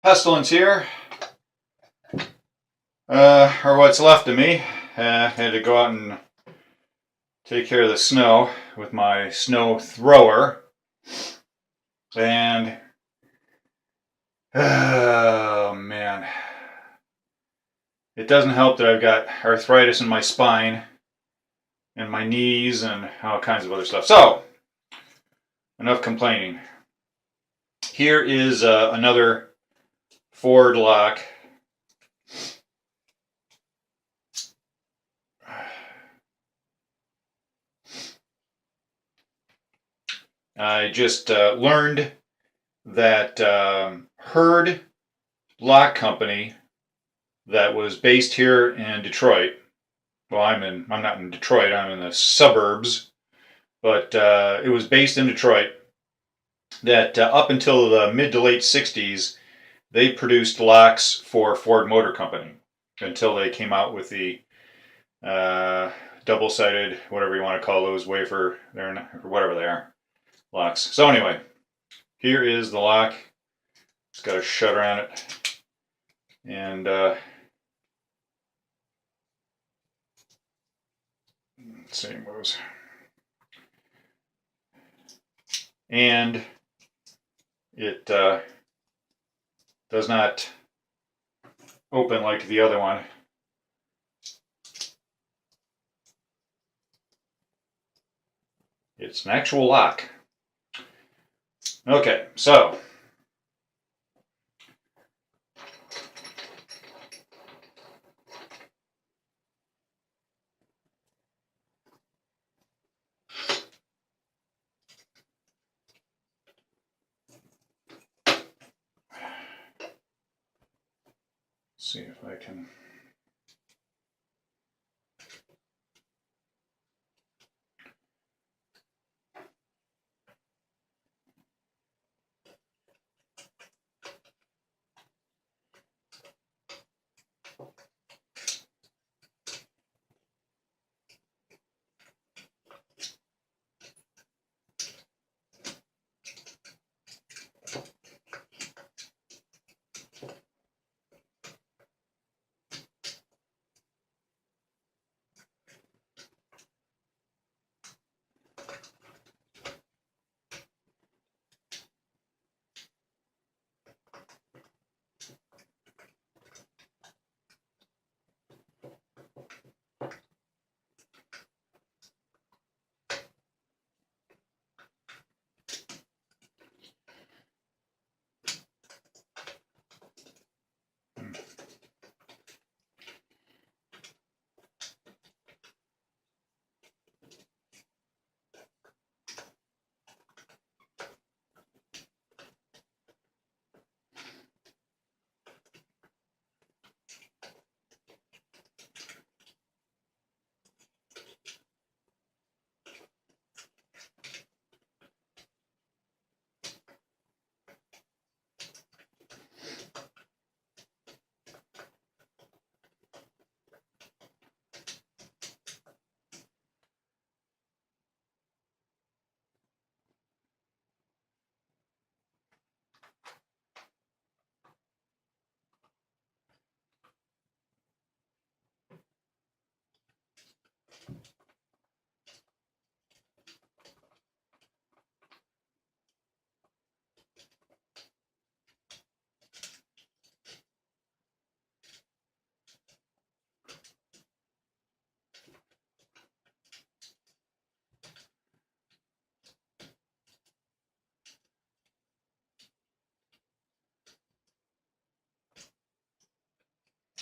Pestilence here, or what's left of me. Had to go out and take care of the snow with my snow thrower, and oh man, it doesn't help that I've got arthritis in my spine and my knees and all kinds of other stuff. So, enough complaining. Here is another Hurd Lock. I just learned that Hurd Lock Company, that was based here in Detroit. Well, I'm not in Detroit. I'm in the suburbs, but it was based in Detroit. That up until the mid to late '60s, they produced locks for Ford Motor Company until they came out with the double-sided, whatever you want to call those, wafer, or whatever they are, locks. So anyway, here is the lock. It's got a shutter on it, and let's see, what was, and it does not open like the other one. It's an actual lock. Okay, so see if I can.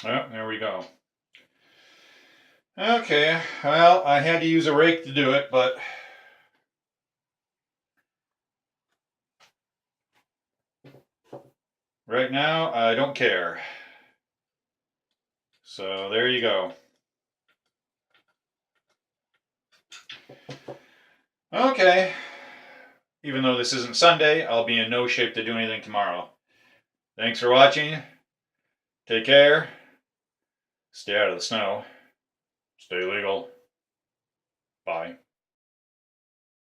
Oh, there we go. Okay, well, I had to use a rake to do it, but right now I don't care. So there you go. Okay, even though this isn't Sunday, I'll be in no shape to do anything tomorrow. Thanks for watching. Take care. Stay out of the snow. Stay legal. Bye.